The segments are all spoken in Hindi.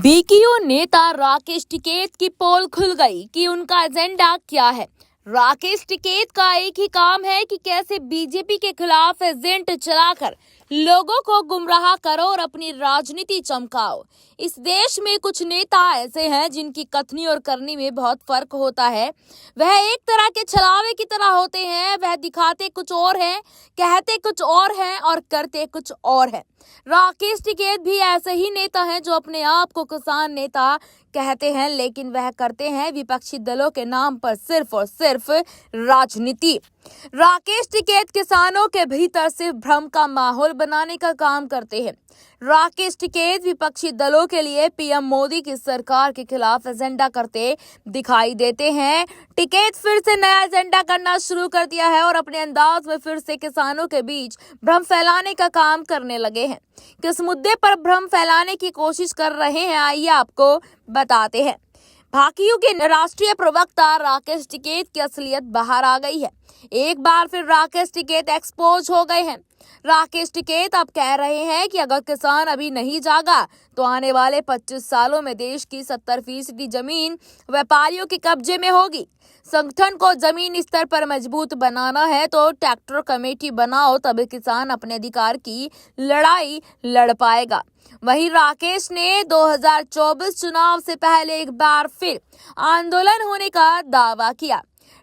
बीकेयू नेता राकेश टिकैत की पोल खुल गई कि उनका एजेंडा क्या है। राकेश टिकैत का एक ही काम है कि कैसे बीजेपी के खिलाफ एजेंट चलाकर लोगों को गुमराह करो और अपनी राजनीति चमकाओ। इस देश में कुछ नेता ऐसे हैं जिनकी कथनी और करनी में बहुत फर्क होता है। वह एक तरह के छलावे की तरह होते हैं। वह दिखाते कुछ और हैं, कहते कुछ और हैं और करते कुछ और हैं। राकेश टिकैत भी ऐसे ही नेता हैं जो अपने आप को किसान नेता कहते हैं, लेकिन वह करते हैं विपक्षी दलों के नाम पर सिर्फ और सिर्फ राजनीति। राकेश टिकैत किसानों के भीतर सिर्फ भ्रम का माहौल बनाने का काम करते हैं। राकेश टिकैत विपक्षी दलों के लिए पीएम मोदी की सरकार के खिलाफ एजेंडा करते दिखाई देते हैं। टिकैत फिर से नया एजेंडा करना शुरू कर दिया है और अपने अंदाज में फिर से किसानों के बीच भ्रम फैलाने का काम करने लगे हैं। किस मुद्दे पर भ्रम फैलाने की कोशिश कर रहे हैं, आइए आपको बताते हैं। बीकेयू के राष्ट्रीय प्रवक्ता राकेश टिकैत की असलियत बाहर आ गई है। एक बार फिर राकेश टिकैत एक्सपोज हो गए हैं। राकेश टिकैत अब कह रहे हैं कि अगर किसान अभी नहीं जागा तो आने वाले 25 सालों में देश की 70% जमीन व्यापारियों के कब्जे में होगी। संगठन को जमीन स्तर पर मजबूत बनाना है तो ट्रैक्टर कमेटी बनाओ, तभी किसान अपने अधिकार की लड़ाई लड़ पाएगा। वहीं राकेश ने 2024 चुनाव से पहले एक बार फिर आंदोलन होने का दावा किया।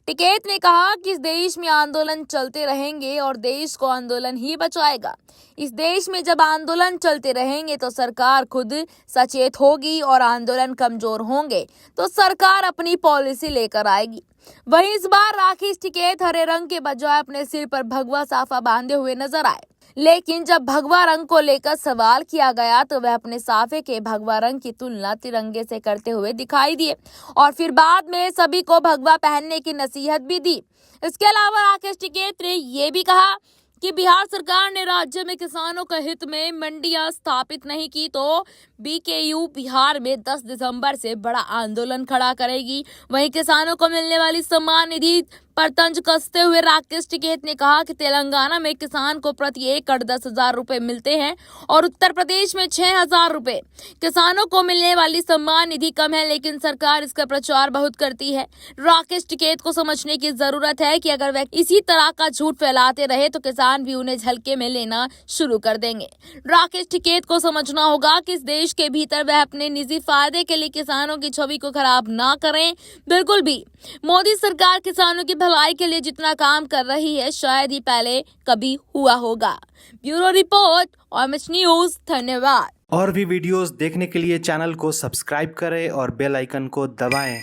टिकैत ने कहा कि इस देश में आंदोलन चलते रहेंगे और देश को आंदोलन ही बचाएगा। इस देश में जब आंदोलन चलते रहेंगे तो सरकार खुद सचेत होगी और आंदोलन कमजोर होंगे तो सरकार अपनी पॉलिसी लेकर आएगी। वहीं इस बार राकेश टिकैत हरे रंग के बजाय अपने सिर पर भगवा साफा बांधे हुए नजर आए, लेकिन जब भगवा रंग को लेकर सवाल किया गया तो वह अपने साफे के भगवा रंग की तुलना तिरंगे से करते हुए दिखाई दिए और फिर बाद में सभी को भगवा पहनने की नसीहत भी दी। इसके अलावा राकेश टिकैत ने ये भी कहा कि बिहार सरकार ने राज्य में किसानों के हित में मंडियां स्थापित नहीं की तो बीकेयू बिहार में 10 दिसंबर से बड़ा आंदोलन खड़ा करेगी। वहीं किसानों को मिलने वाली सम्मान निधि पर तंज कसते हुए राकेश टिकैत ने कहा कि तेलंगाना में किसान को प्रति एकड़ 10,000 रुपए मिलते हैं और उत्तर प्रदेश में 6,000 रुपए। किसानों को मिलने वाली सम्मान निधि कम है, लेकिन सरकार इसका प्रचार बहुत करती है। राकेश टिकैत को समझने की जरूरत है कि अगर वह इसी तरह का झूठ फैलाते रहे तो किसान भी उन्हें झलके में लेना शुरू कर देंगे। राकेश टिकैत को समझना होगा कि इस देश के भीतर वह अपने निजी फायदे के लिए किसानों की छवि को खराब ना करें। बिल्कुल भी मोदी सरकार किसानों की भलाई के लिए जितना काम कर रही है शायद ही पहले कभी हुआ होगा। Bureau report OMH news. धन्यवाद। और भी वीडियोस देखने के लिए चैनल को सब्सक्राइब करें और बेल आइकन को दबाएं।